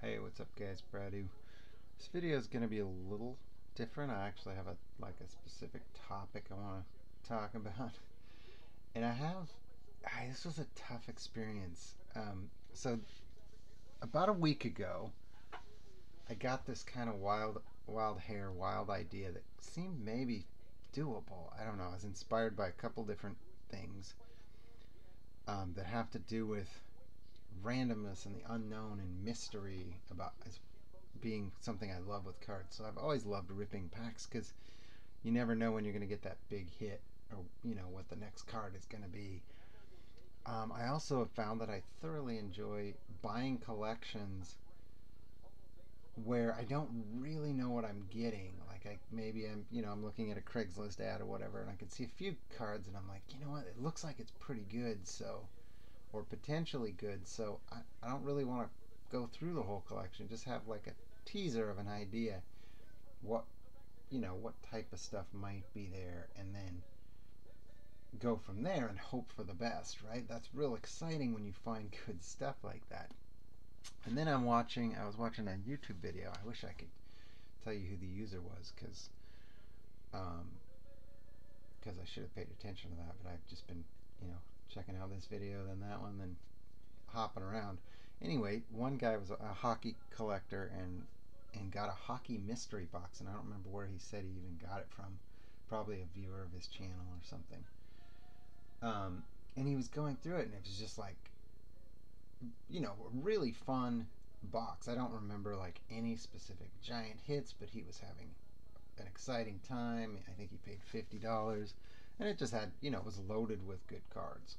Hey, what's up guys? Bradu. This video is going to be a little different. I actually have a specific topic I want to talk about. And this was a tough experience. So about a week ago, I got this kind of wild idea that seemed maybe doable. I don't know. I was inspired by a couple different things that have to do with randomness and the unknown and mystery about as being something I love with cards. So I've always loved ripping packs because you never know when you're going to get that big hit or what the next card is going to be. I also have found that I thoroughly enjoy buying collections where I don't really know what I'm getting. Like I'm looking at a Craigslist ad or whatever, and I can see a few cards, and I'm like, you know what, it looks like it's pretty good, so or potentially good. So I don't really want to go through the whole collection. Just have like a teaser of an idea, what what type of stuff might be there, and then go from there and hope for the best, right? That's real exciting when you find good stuff like that. And then I was watching a YouTube video. I wish I could tell you who the user was, um, because I should have paid attention to that, but I've just been, checking out this video, then that one, then hopping around. Anyway, one guy was a hockey collector and got a hockey mystery box, and I don't remember where he said he even got it from. Probably a viewer of his channel or something. And he was going through it, and it was just like, a really fun box. I don't remember like any specific giant hits, but he was having an exciting time. I think he paid $50, and it just had, it was loaded with good cards.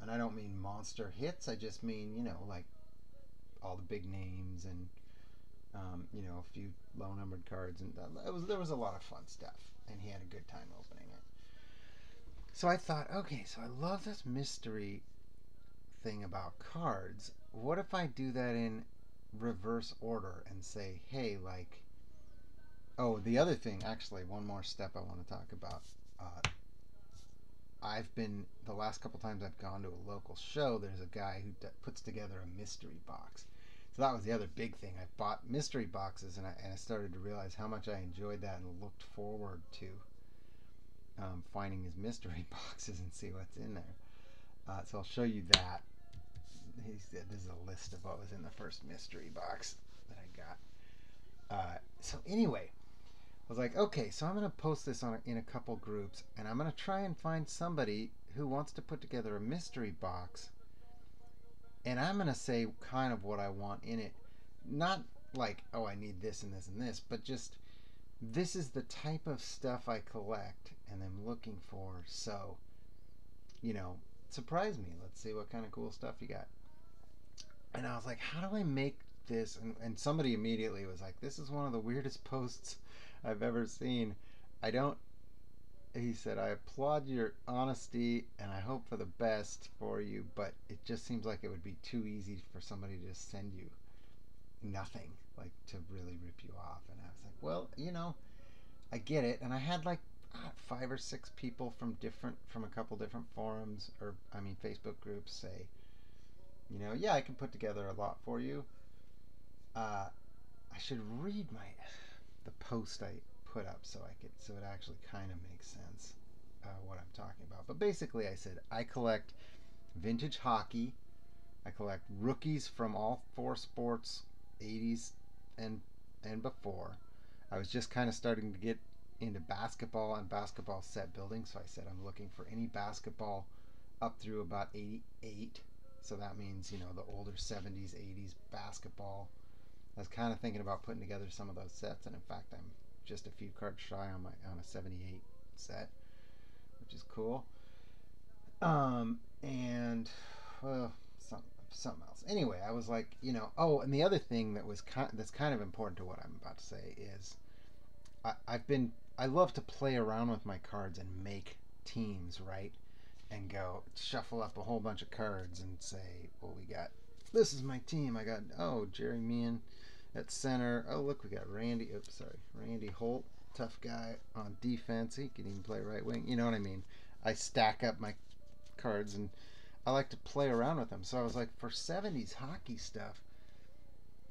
And I don't mean monster hits. I just mean, like all the big names and a few low numbered cards, and there was a lot of fun stuff, and he had a good time opening it. So I thought, okay, so I love this mystery thing about cards. What if I do that in reverse order and say, hey, like, oh, the other thing, actually, one more step I want to talk about. I've been, the last couple times I've gone to a local show, there's a guy who puts together a mystery box. So that was the other big thing. I bought mystery boxes, and I started to realize how much I enjoyed that and looked forward to finding his mystery boxes and see what's in there. So I'll show you that. This is a list of what was in the first mystery box that I got. So anyway, I was like, okay, so I'm going to post this in a couple groups, and I'm going to try and find somebody who wants to put together a mystery box, and I'm going to say kind of what I want in it. Not like, oh, I need this and this and this, but just this is the type of stuff I collect and I'm looking for. So, surprise me. Let's see what kind of cool stuff you got. And I was like, how do I make this? And somebody immediately was like, this is one of the weirdest posts I've ever seen. I don't, he said, I applaud your honesty and I hope for the best for you, but it just seems like it would be too easy for somebody to just send you nothing, like to really rip you off. And I was like, well, I get it. And I had like 5 or 6 people from a couple different forums, or I mean Facebook groups, say, yeah, I can put together a lot for you. I should read the post I put up so it actually kind of makes sense what I'm talking about. But basically, I said I collect vintage hockey. I collect rookies from all 4 sports, 80s and before. I was just kind of starting to get into basketball and basketball set building, so I said I'm looking for any basketball up through about 88. So that means, the older 70s, 80s basketball. I was kind of thinking about putting together some of those sets, and in fact, I'm just a few cards shy on a 78 set, which is cool. And something else. Anyway, I was like, oh, and the other thing that's kind of important to what I'm about to say is I love to play around with my cards and make teams, right? And go shuffle up a whole bunch of cards and say, well, this is my team. I got, Jerry Meehan at center. Oh, look, we got Randy Holt, tough guy on defense. He can even play right wing. You know what I mean? I stack up my cards, and I like to play around with them. So I was like, for 70s hockey stuff,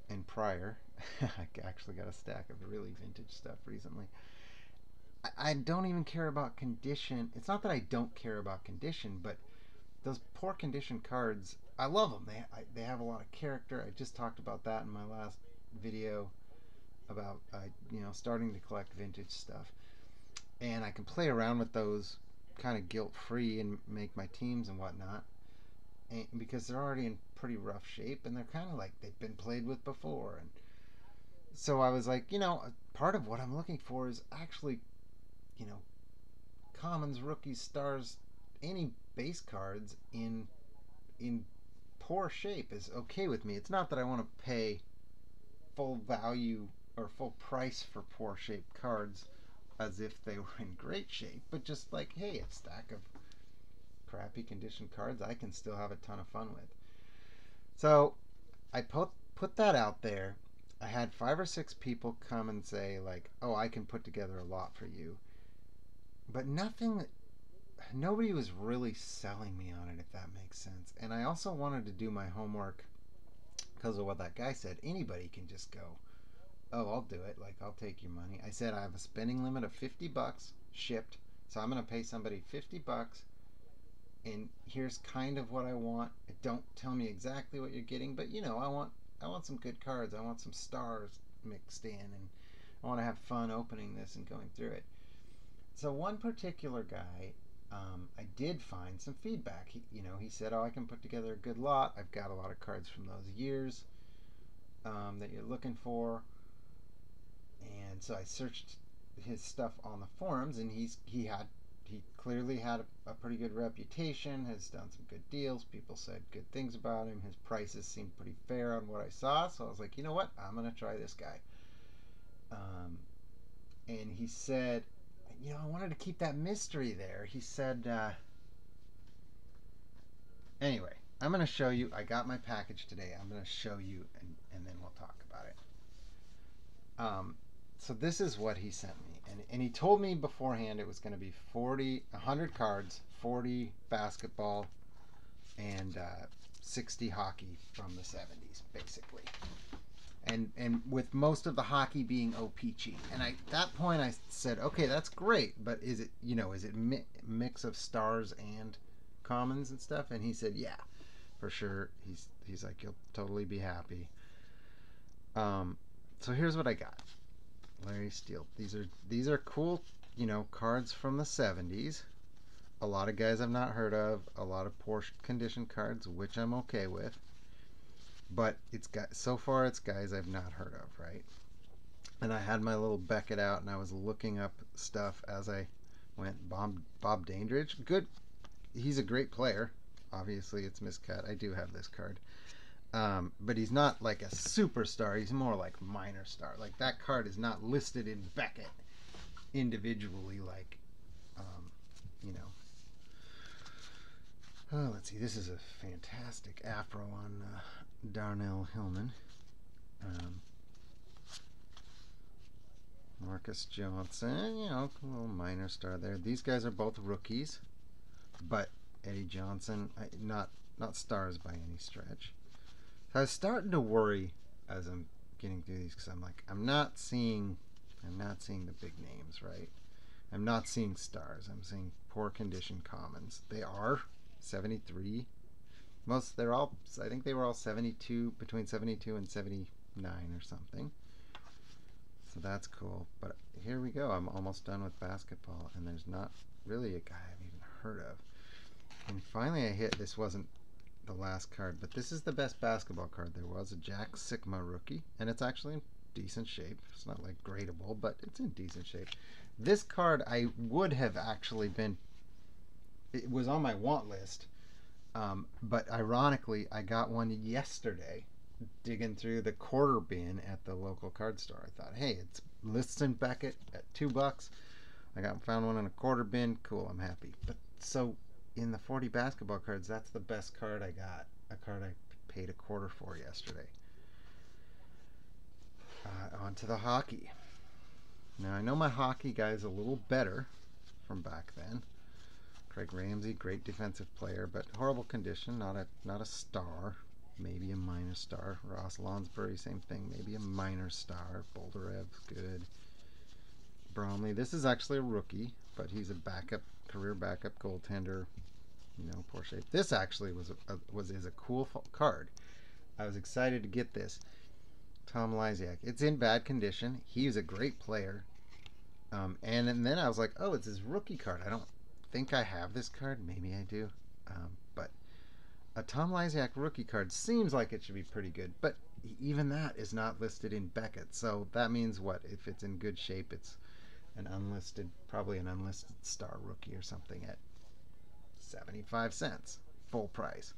and prior. I actually got a stack of really vintage stuff recently. I don't even care about condition. It's not that I don't care about condition, but those poor condition cards, I love them. They have a lot of character. I just talked about that in my last video about starting to collect vintage stuff, and I can play around with those kind of guilt free and make my teams and whatnot, and because they're already in pretty rough shape and they're kind of like they've been played with before. And so I was like, part of what I'm looking for is actually, you know, commons, rookies, stars, any base cards in poor shape is okay with me. It's not that I want to pay full value or full price for poor shaped cards as if they were in great shape, but just like, hey, a stack of crappy condition cards I can still have a ton of fun with. So I put that out there. I had 5 or 6 people come and say like, "Oh, I can put together a lot for you," but nobody was really selling me on it, if that makes sense. And I also wanted to do my homework because of what that guy said. Anybody can just go, "Oh, I'll do it. Like, I'll take your money." I said I have a spending limit of $50 shipped, so I'm gonna pay somebody $50, and here's kind of what I want. Don't tell me exactly what you're getting, but I want some good cards. I want some stars mixed in, and I want to have fun opening this and going through it. So one particular guy, I did find some feedback. He said, "Oh, I can put together a good lot. I've got a lot of cards from those years that you're looking for." And so I searched his stuff on the forums, and he clearly had a pretty good reputation. Has done some good deals. People said good things about him. His prices seemed pretty fair on what I saw. So I was like, you know what? I'm gonna try this guy. And he said, I wanted to keep that mystery there. He said, anyway, I'm going to show you. I got my package today. I'm going to show you, and then we'll talk about it. So this is what he sent me. And he told me beforehand it was going to be 100 cards, 40 basketball, and 60 hockey from the 70s, basically. And with most of the hockey being OPG. And at that point I said, okay, that's great, but is it mix of stars and commons and stuff? And he said, yeah, for sure. He's like, you'll totally be happy. So here's what I got. Larry Steele. These are cool, cards from the 70s. A lot of guys I've not heard of. A lot of poor condition cards, which I'm okay with. But it's guys I've not heard of, right? And I had my little Beckett out, and I was looking up stuff as I went. Bob Dandridge, good. He's a great player. Obviously, it's miscut. I do have this card, but he's not like a superstar. He's more like minor star. Like that card is not listed in Beckett individually, like Oh, let's see. This is a fantastic afro on Darnell Hillman. Marcus Johnson, a little minor star there. These guys are both rookies, but Eddie Johnson, not stars by any stretch. So I was starting to worry as I'm getting through these because I'm like, I'm not seeing the big names, right? I'm not seeing stars. I'm seeing poor condition commons. They are 73. I think they were all 72, between 72 and 79 or something. So that's cool. But here we go. I'm almost done with basketball, and there's not really a guy I've even heard of. And finally I hit, this wasn't the last card, but this is the best basketball card there was, a Jack Sikma rookie, and it's actually in decent shape. It's not like gradable, but it's in decent shape. This card I would have actually been, it was on my want list, but ironically I got one yesterday digging through the quarter bin at the local card store. I thought, hey, it's lists in Beckett at $2. I found one in a quarter bin. Cool, I'm happy. But so in the 40 basketball cards, that's the best card I got. A card I paid $0.25 for yesterday. On to the hockey. Now I know my hockey guy is a little better from back then. Craig Ramsey, great defensive player, but horrible condition, not a star. maybe a minor star. Ross Lonsbury, same thing, maybe a minor star. Boldarev, good. Bromley, this is actually a rookie, but he's a backup, career backup goaltender. You know, poor shape. This actually is a cool card. I was excited to get this. Tom Lysiak. It's in bad condition. He's a great player. And then I was like, oh, it's his rookie card. I don't think I have this card. Maybe I do. But a Tom Lysiak rookie card seems like it should be pretty good. But even that is not listed in Beckett. So that means what? If it's in good shape, it's an unlisted, probably an unlisted star rookie or something at 75 cents. Full price.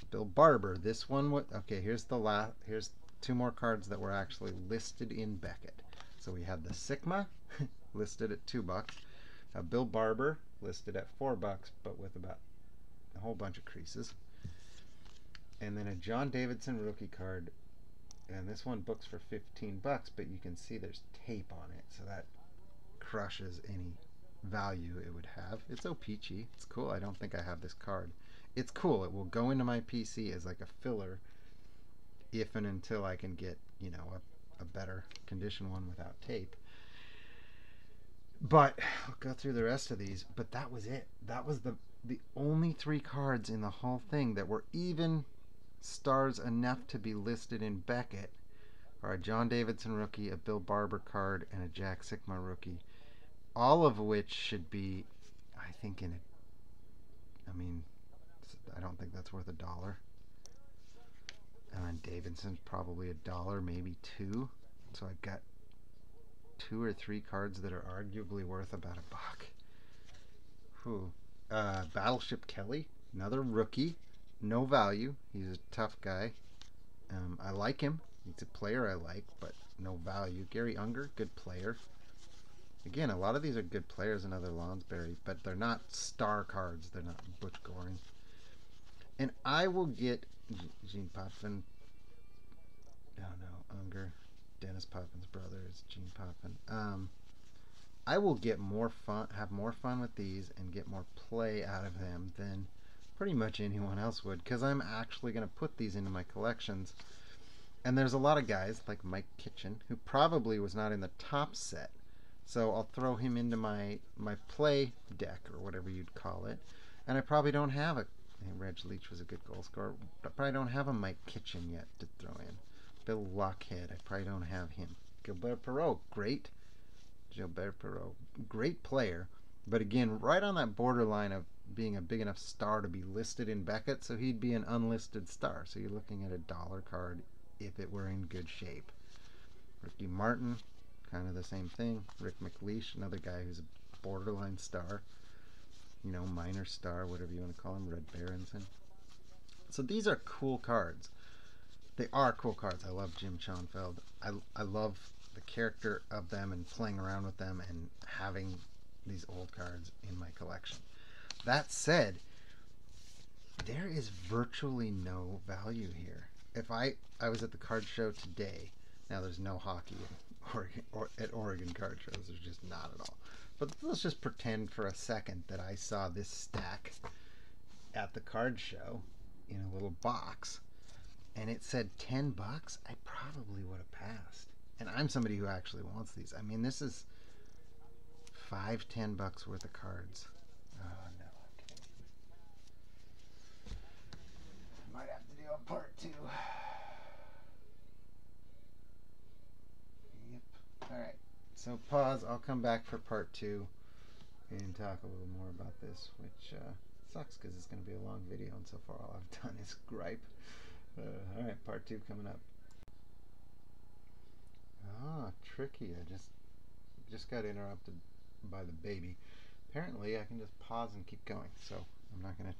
Bill Barber. This one, okay, here's two more cards that were actually listed in Beckett. So we had the Sigma listed at $2. Bill Barber listed at $4, but with about a whole bunch of creases. And then a John Davidson rookie card, and this one books for $15, but you can see there's tape on it, so that crushes any value it would have. It's O-Pee-Chee. It's cool. I don't think I have this card. It's cool. It will go into my PC as like a filler if and until I can get, you know, a better condition one without tape. But I'll go through the rest of these. But that was it. That was the only 3 cards in the whole thing that were even stars enough to be listed in Beckett are a John Davidson rookie, a Bill Barber card, and a Jack Sigma rookie. All of which should be, I think, I mean, I don't think that's worth $1. And Davidson's probably $1, maybe $2. So I've got 2 or 3 cards that are arguably worth about $1. Battleship Kelly, another rookie, no value. He's a tough guy. I like him. He's a player I like, but no value. Gary Unger, good player. Again, a lot of these are good players, another Lonsbury, but they're not star cards. They're not Butch Goring. And I will get Gene Potvin. No, Unger. Dennis Potvin's brother is Gene Potvin. I will get more fun, have more fun with these, and get more play out of them than pretty much anyone else would, because I'm actually going to put these into my collections. And there's a lot of guys like Mike Kitchen who probably was not in the top set, so I'll throw him into my play deck or whatever you'd call it. And I probably don't have a Reg Leach was a good goal scorer. I probably don't have a Mike Kitchen yet to throw in. Bill Lockhead, I probably don't have him. Gilbert Perreault, great. Gilbert Perreault, great player, but again, right on that borderline of being a big enough star to be listed in Beckett, so he'd be an unlisted star. So you're looking at $1 card if it were in good shape. Ricky Martin, kind of the same thing. Rick McLeish, another guy who's a borderline star. You know, minor star, whatever you want to call him. Red Berenson. So these are cool cards. They are cool cards. I love Jim Schoenfeld. I love the character of them and playing around with them and having these old cards in my collection. That said, there is virtually no value here. If I was at the card show today, now there's no hockey in Oregon, or at Oregon card shows, there's just not at all. But let's just pretend for a second that I saw this stack at the card show in a little box and it said $10, I probably would have passed. And I'm somebody who actually wants these. I mean, this is $5-10 worth of cards. Oh no, okay. Might have to do a part 2. Yep. Alright. So pause. I'll come back for part 2 and talk a little more about this, which sucks because it's going to be a long video, and so far all I've done is gripe. Alright, part 2 coming up. Ah, tricky. I just got interrupted by the baby. Apparently I can just pause and keep going, so I'm not going to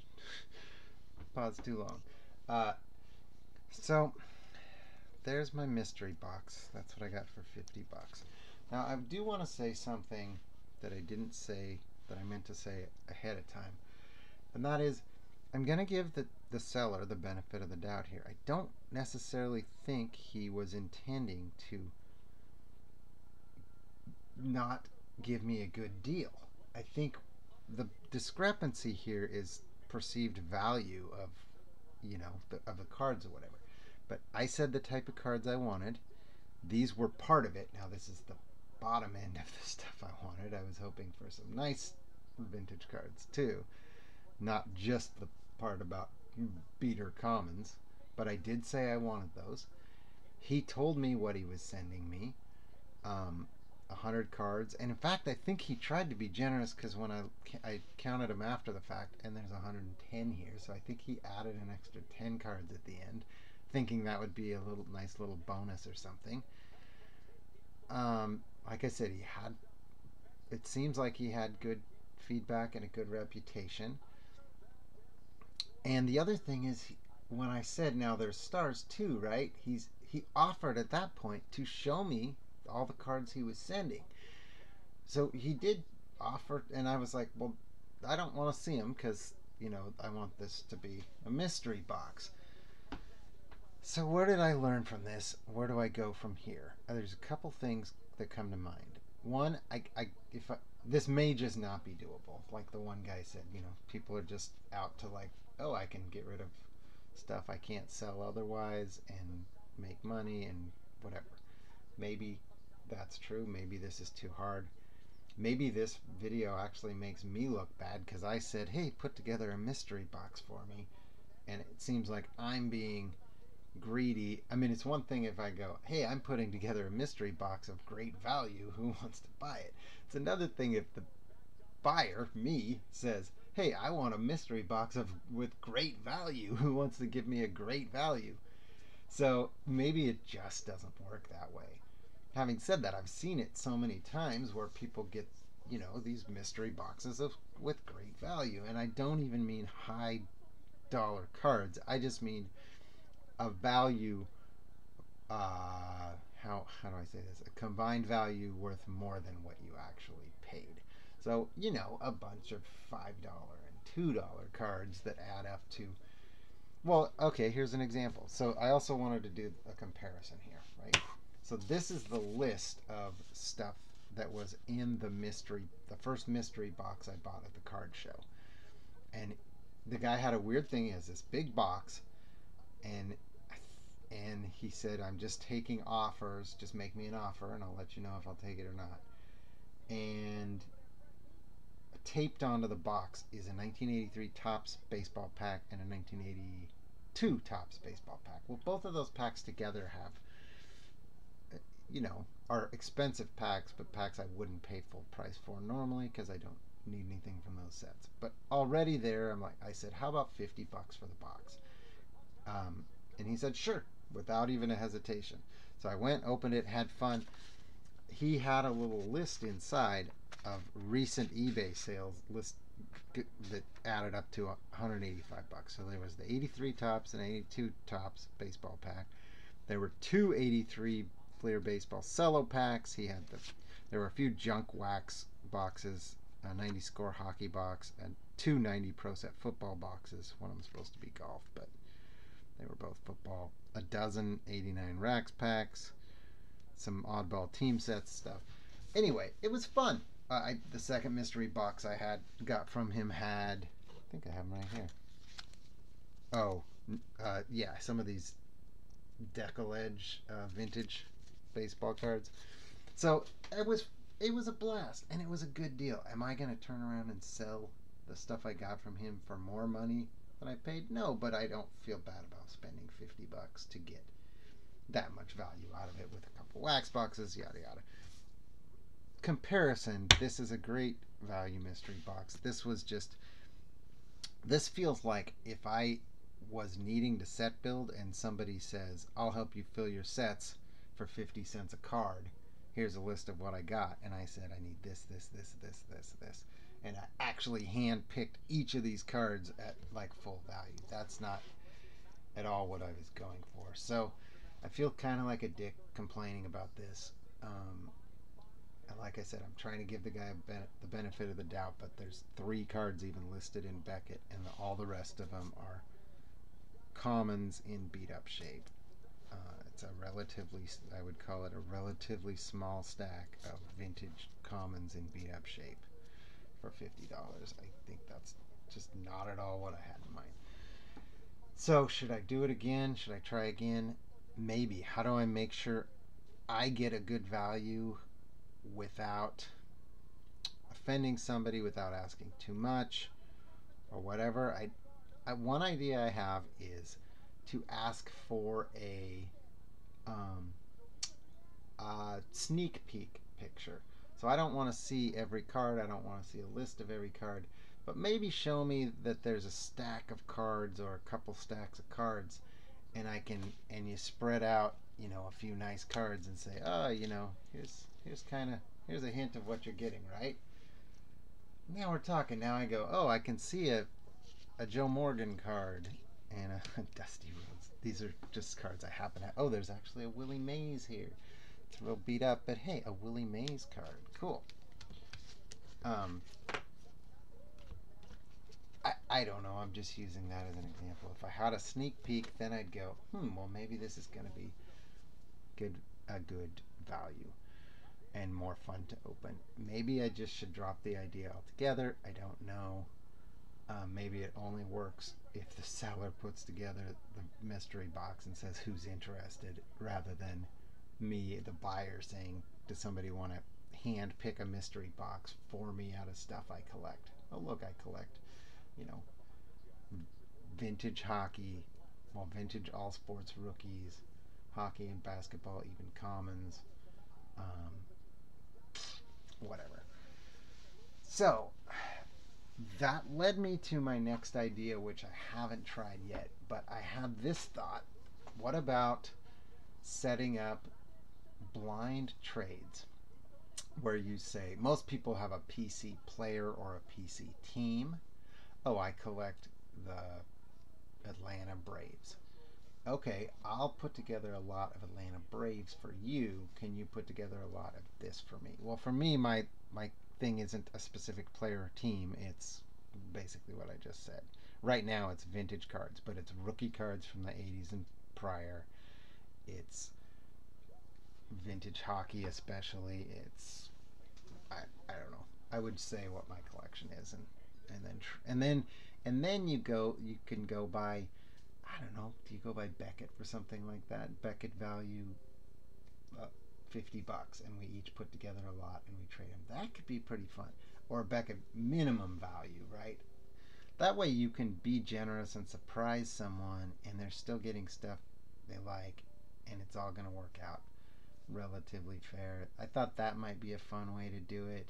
pause too long. So there's my mystery box. That's what I got for $50. Now I do want to say something that I didn't say, that I meant to say ahead of time, and that is I'm going to give the seller the benefit of the doubt here. I don't necessarily think he was intending to not give me a good deal. I think the discrepancy here is perceived value of, you know, of the cards or whatever. But I said the type of cards I wanted. These were part of it. Now this is the bottom end of the stuff I wanted. I was hoping for some nice vintage cards too, not just the part about beater commons. But I did say I wanted those. He told me what he was sending me. 100 cards, and in fact I think he tried to be generous, because when I counted them after the fact, and there's 110 here, so I think he added an extra 10 cards at the end, thinking that would be a little nice little bonus or something. Like I said, it seems like he had good feedback and a good reputation. And the other thing is, when I said now there's stars too, right? He offered at that point to show me all the cards he was sending. So he did offer, and I was like, well, I don't want to see them, because I want this to be a mystery box. So where did I learn from this? Where do I go from here? There's a couple things that come to mind. One, this may just not be doable. Like the one guy said, people are just out to like, oh, I can get rid of stuff I can't sell otherwise and make money and whatever. Maybe that's true. Maybe this is too hard. Maybe this video actually makes me look bad, because I said, hey, put together a mystery box for me, and it seems like I'm being greedy. I mean, it's one thing if I go, hey, I'm putting together a mystery box of great value, who wants to buy it? It's another thing if the buyer, me, says, hey, I want a mystery box with great value, who wants to give me a great value? So maybe it just doesn't work that way. Having said that, I've seen it so many times where people get, these mystery boxes with great value. And I don't even mean high dollar cards. I just mean a value, how do I say this? A combined value worth more than what you actually paid. So, a bunch of $5 and $2 cards that add up to, well, okay, here's an example. So I also wanted to do a comparison here, right? So this is the list of stuff that was in the first mystery box I bought at the card show. And the guy had a weird thing. He has this big box, and he said, I'm just taking offers. Just make me an offer, and I'll let you know if I'll take it or not. And taped onto the box is a 1983 Topps baseball pack and a 1982 Topps baseball pack. Well, both of those packs together have, are expensive packs, but packs I wouldn't pay full price for normally, because I don't need anything from those sets. But already there, I said, how about $50 for the box? And he said, sure, without even a hesitation. So I went, opened it, had fun. He had a little list inside of recent eBay sales list that added up to $185. So there was the 83 Topps and 82 Topps baseball pack. There were two 83 Fleer baseball cello packs. There were a few junk wax boxes, a 90 score hockey box, and two 90 Pro Set football boxes. One of them was supposed to be golf, but they were both football. A dozen 89 Rax packs, some oddball team sets stuff. Anyway, it was fun. The second mystery box I got from him had, I think I have them right here. Oh, yeah, some of these Deckle Edge vintage baseball cards. So it was a blast, and it was a good deal. Am I going to turn around and sell the stuff I got from him for more money than I paid? No, but I don't feel bad about spending $50 to get that much value out of it with a couple wax boxes, yada yada. Comparison, this is a great value mystery box. This feels like if I was needing to set build and somebody says, I'll help you fill your sets for 50 cents a card. Here's a list of what I got. And I said, I need this, this, this, this, this, this. And I actually hand-picked each of these cards at like full value. That's not at all what I was going for. So I feel kind of like a dick complaining about this. And like I said, I'm trying to give the guy the benefit of the doubt, but there's 3 cards even listed in Beckett, and all the rest of them are commons in beat-up shape. It's I would call it a relatively small stack of vintage commons in beat-up shape for $50. I think that's just not at all what I had in mind. So should I do it again? Should I try again? Maybe. How do I make sure I get a good value without offending somebody, without asking too much or whatever? One idea I have is to ask for um, a sneak peek picture. So I don't want to see every card. I don't want to see a list of every card, but maybe show me that there's a stack of cards or a couple stacks of cards, and you spread out, a few nice cards and say, oh, here's a hint of what you're getting, right? Now we're talking. Now I go, oh, I can see a Joe Morgan card and a Dusty Rhodes. These are just cards I happen to. Oh, there's actually a Willie Mays here. It's real beat up, but hey, a Willie Mays card. Cool. I don't know. I'm just using that as an example. If I had a sneak peek, then I'd go, well, maybe this is going to be a good value and more fun to open. Maybe I just should drop the idea altogether. I don't know. Maybe it only works if the seller puts together the mystery box and says who's interested, rather than me, the buyer, saying, does somebody want to hand pick a mystery box for me out of stuff I collect? Oh, look, I collect, vintage hockey, vintage all sports rookies, hockey and basketball, even commons, whatever. So that led me to my next idea, which I haven't tried yet, but I had this thought. What about setting up blind trades where you say, most people have a PC player or a PC team. Oh, I collect the Atlanta Braves. Okay, I'll put together a lot of Atlanta Braves for you. Can you put together a lot of this for me? Well, for me, my thing isn't a specific player or team. It's basically what I just said. Right now, it's vintage cards, but it's rookie cards from the 80s and prior. It's vintage hockey, especially. It's I don't know. I would say what my collection is, and then you can go by, I don't know, do you go by Beckett for something like that? Beckett value $50, and we each put together a lot and we trade them. That could be pretty fun. Or Beckett minimum value, right? That way you can be generous and surprise someone, and they're still getting stuff they like, and it's all going to work out relatively fair. I thought that might be a fun way to do it.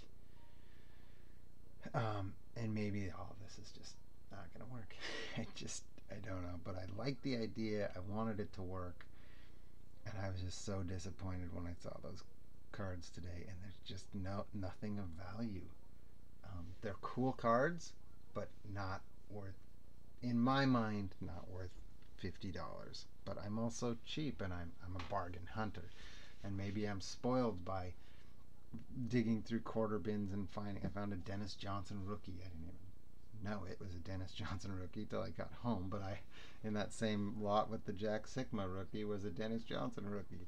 And maybe all this is just not going to work. I don't know. But I liked the idea. I wanted it to work. And I was just so disappointed when I saw those cards today. And there's just nothing of value. They're cool cards, but not worth, in my mind, not worth $50. But I'm also cheap, and I'm a bargain hunter. And maybe I'm spoiled by digging through quarter bins and I found a Dennis Johnson rookie. I didn't even know it was a Dennis Johnson rookie till I got home, but in that same lot with the Jack Sikma rookie was a Dennis Johnson rookie.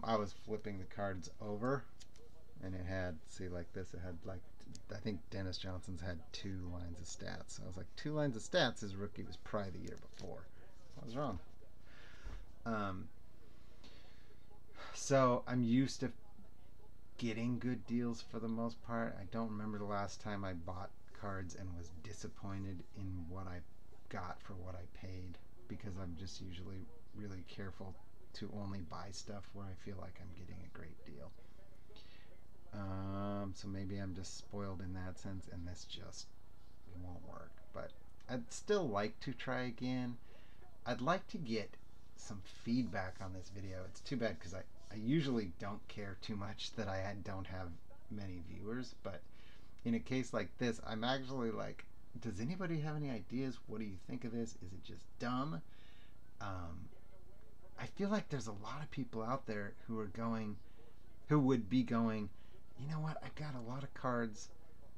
I was flipping the cards over, and it had, see, like this, it had like, I think Dennis Johnson's had 2 lines of stats. So I was like, 2 lines of stats, his rookie was probably the year before. I was wrong. So I'm used to getting good deals for the most part. I don't remember the last time I bought cards and was disappointed in what I got for what I paid, because I'm just usually really careful to only buy stuff where I feel like I'm getting a great deal. So maybe I'm just spoiled in that sense, and this just won't work. But I'd still like to try again. I'd like to get some feedback on this video. It's too bad because I usually don't care too much that I don't have many viewers, but in a case like this, I'm actually like, does anybody have any ideas? What do you think of this? Is it just dumb? I feel like there's a lot of people out there who would be going, you know what, I've got a lot of cards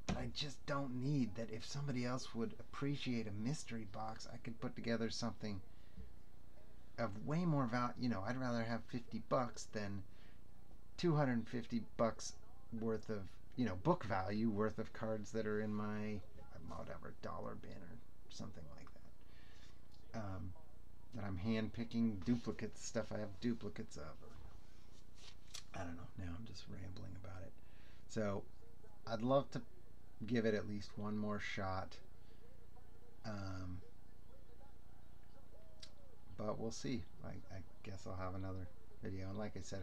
that I just don't need, that if somebody else would appreciate a mystery box, I could put together something of way more value. I'd rather have $50 than $250 worth of, book value worth of cards that are in my whatever dollar bin or something like that. um, that I'm hand picking duplicates, stuff I have duplicates of. Or, I don't know. Now I'm just rambling about it. So I'd love to give it at least one more shot. Um, but we'll see. I guess I'll have another video. And like I said,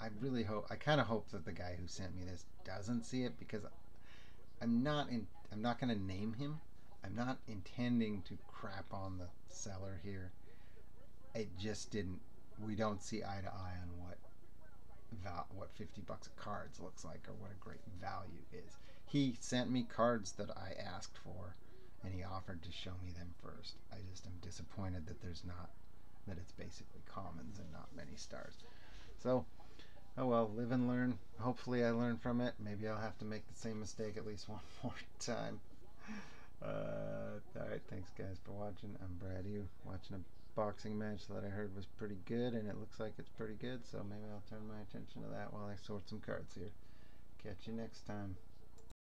I really hope, I kind of hope that the guy who sent me this doesn't see it, because I'm not going to name him. I'm not intending to crap on the seller here. It just didn't. We don't see eye to eye on what $50 of cards looks like, or what a great value is. He sent me cards that I asked for, and he offered to show me them first. I just am disappointed that it's basically commons and not many stars. So, oh well, live and learn. Hopefully I learn from it. Maybe I'll have to make the same mistake at least one more time. Alright, thanks guys for watching. I'm Brad Hugh, watching a boxing match that I heard was pretty good, and it looks like it's pretty good, so maybe I'll turn my attention to that while I sort some cards here. Catch you next time.